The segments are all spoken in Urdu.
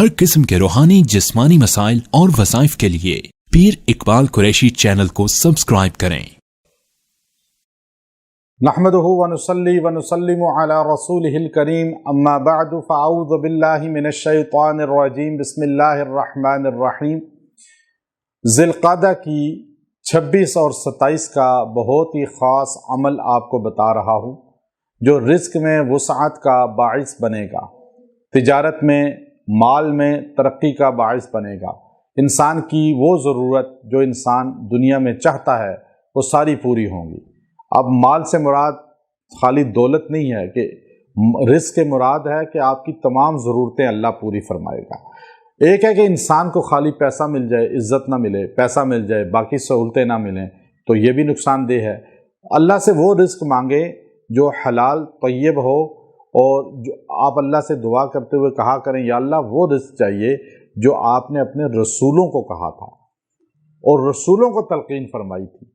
ہر قسم کے روحانی جسمانی مسائل اور وظائف کے لیے پیر اقبال قریشی چینل کو سبسکرائب کریں۔ نحمدہ ونصلی ونسلم علی رسولہ الکریم، اما بعد فاعوذ باللہ من الشیطان الرجیم، بسم اللہ الرحمن الرحیم۔ ذی القعدہ کی 26 اور 27 کا بہت ہی خاص عمل آپ کو بتا رہا ہوں جو رزق میں وسعت کا باعث بنے گا، تجارت میں، مال میں ترقی کا باعث بنے گا۔ انسان کی وہ ضرورت جو انسان دنیا میں چاہتا ہے وہ ساری پوری ہوں گی۔ اب مال سے مراد خالی دولت نہیں ہے کہ رزق کے مراد ہے کہ آپ کی تمام ضرورتیں اللہ پوری فرمائے گا۔ ایک ہے کہ انسان کو خالی پیسہ مل جائے، عزت نہ ملے، پیسہ مل جائے باقی سہولتیں نہ ملیں تو یہ بھی نقصان دہ ہے۔ اللہ سے وہ رزق مانگے جو حلال طیب ہو، اور جو آپ اللہ سے دعا کرتے ہوئے کہا کریں یا اللہ وہ رزق چاہیے جو آپ نے اپنے رسولوں کو کہا تھا اور رسولوں کو تلقین فرمائی تھی۔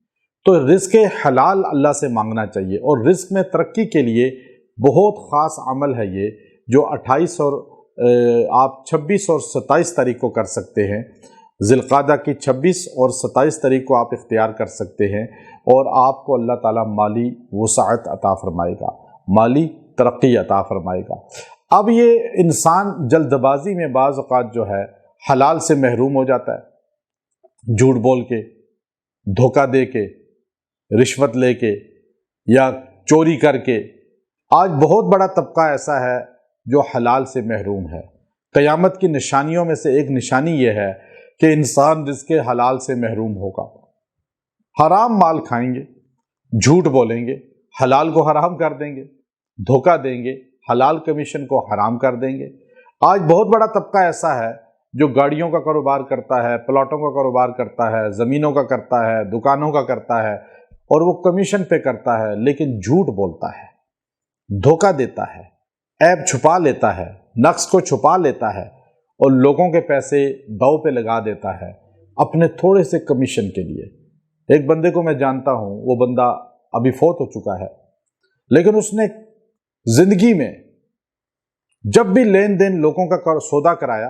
تو رزق حلال اللہ سے مانگنا چاہیے، اور رزق میں ترقی کے لیے بہت خاص عمل ہے یہ جو 28 اور آپ 26 اور 27 تاریخ کو کر سکتے ہیں۔ ذی القعدہ کی 26 اور 27 تاریخ کو آپ اختیار کر سکتے ہیں، اور آپ کو اللہ تعالیٰ مالی وسعت عطا فرمائے گا، مالی ترقی عطا فرمائے گا۔ اب یہ انسان جلد بازی میں بعض اوقات جو ہے حلال سے محروم ہو جاتا ہے، جھوٹ بول کے، دھوکہ دے کے، رشوت لے کے یا چوری کر کے۔ آج بہت بڑا طبقہ ایسا ہے جو حلال سے محروم ہے۔ قیامت کی نشانیوں میں سے ایک نشانی یہ ہے کہ انسان رزق حلال سے محروم ہوگا، حرام مال کھائیں گے، جھوٹ بولیں گے، حلال کو حرام کر دیں گے، دھوکہ دیں گے، حلال کمیشن کو حرام کر دیں گے۔ آج بہت بڑا طبقہ ایسا ہے جو گاڑیوں کا کاروبار کرتا ہے، پلاٹوں کا کاروبار کرتا ہے، زمینوں کا کرتا ہے، دکانوں کا کرتا ہے، اور وہ کمیشن پہ کرتا ہے لیکن جھوٹ بولتا ہے، دھوکہ دیتا ہے، عیب چھپا لیتا ہے، نقص کو چھپا لیتا ہے، اور لوگوں کے پیسے داؤ پہ لگا دیتا ہے اپنے تھوڑے سے کمیشن کے لیے۔ ایک بندے کو میں جانتا ہوں، وہ بندہ ابھی فوت ہو چکا ہے، لیکن اس نے زندگی میں جب بھی لین دین لوگوں کا سودا کرایا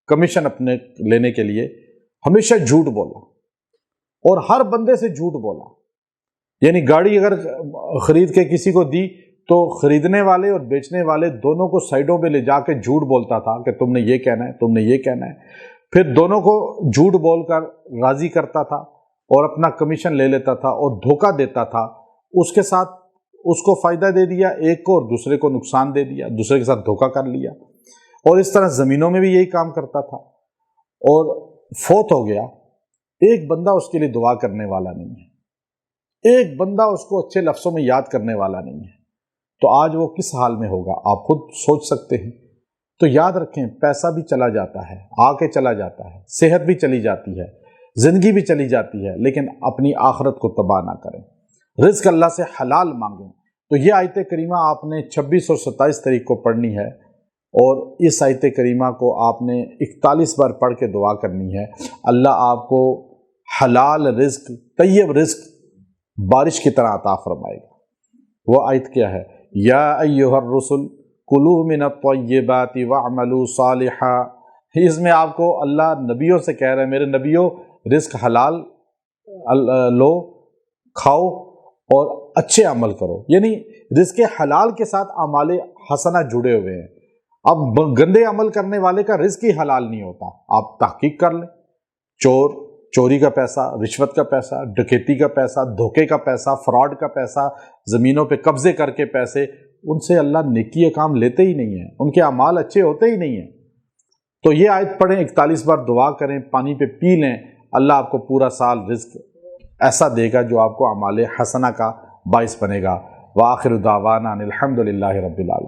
کمیشن اپنے لینے کے لیے، ہمیشہ جھوٹ بولا، اور ہر بندے سے جھوٹ بولا۔ یعنی گاڑی اگر خرید کے کسی کو دی تو خریدنے والے اور بیچنے والے دونوں کو سائڈوں پہ لے جا کے جھوٹ بولتا تھا کہ تم نے یہ کہنا ہے، تم نے یہ کہنا ہے، پھر دونوں کو جھوٹ بول کر راضی کرتا تھا اور اپنا کمیشن لے لیتا تھا اور دھوکہ دیتا تھا۔ اس کے ساتھ اس کو فائدہ دے دیا ایک کو، اور دوسرے کو نقصان دے دیا، دوسرے کے ساتھ دھوکہ کر لیا۔ اور اس طرح زمینوں میں بھی یہی کام کرتا تھا، اور فوت ہو گیا۔ ایک بندہ اس کے لیے دعا کرنے والا نہیں ہے، ایک بندہ اس کو اچھے لفظوں میں یاد کرنے والا نہیں ہے، تو آج وہ کس حال میں ہوگا آپ خود سوچ سکتے ہیں۔ تو یاد رکھیں، پیسہ بھی چلا جاتا ہے، آ کے چلا جاتا ہے، صحت بھی چلی جاتی ہے، زندگی بھی چلی جاتی ہے، لیکن اپنی آخرت کو تباہ نہ کریں۔ رزق اللہ سے حلال مانگیں۔ تو یہ آیت کریمہ آپ نے 26 اور 27 تاریخ کو پڑھنی ہے، اور اس آیت کریمہ کو آپ نے 41 بار پڑھ کے دعا کرنی ہے۔ اللہ آپ کو حلال رزق، طیب رزق بارش کی طرح عطا فرمائے گا۔ وہ آیت کیا ہے؟ یا ایھا الرسل کلوا من الطیبات واعملوا صالحا۔ اس میں آپ کو اللہ نبیوں سے کہہ رہے ہیں، میرے نبیوں رزق حلال لو، کھاؤ اور اچھے عمل کرو۔ یعنی رزق حلال کے ساتھ اعمال حسنہ جڑے ہوئے ہیں۔ اب گندے عمل کرنے والے کا رزق ہی حلال نہیں ہوتا۔ آپ تحقیق کر لیں، چوری کا پیسہ، رشوت کا پیسہ، ڈکیتی کا پیسہ، دھوکے کا پیسہ، فراڈ کا پیسہ، زمینوں پہ قبضے کر کے پیسے، ان سے اللہ نیکی کام لیتے ہی نہیں ہیں، ان کے اعمال اچھے ہوتے ہی نہیں ہیں۔ تو یہ آیت پڑھیں، 41 بار دعا کریں، پانی پہ پی لیں، اللہ آپ کو پورا سال رزق ایسا دے گا جو آپ کو اعمال حسنہ کا باعث بنے گا۔ وآخر دعوانا ان الحمد للہ رب العالمین۔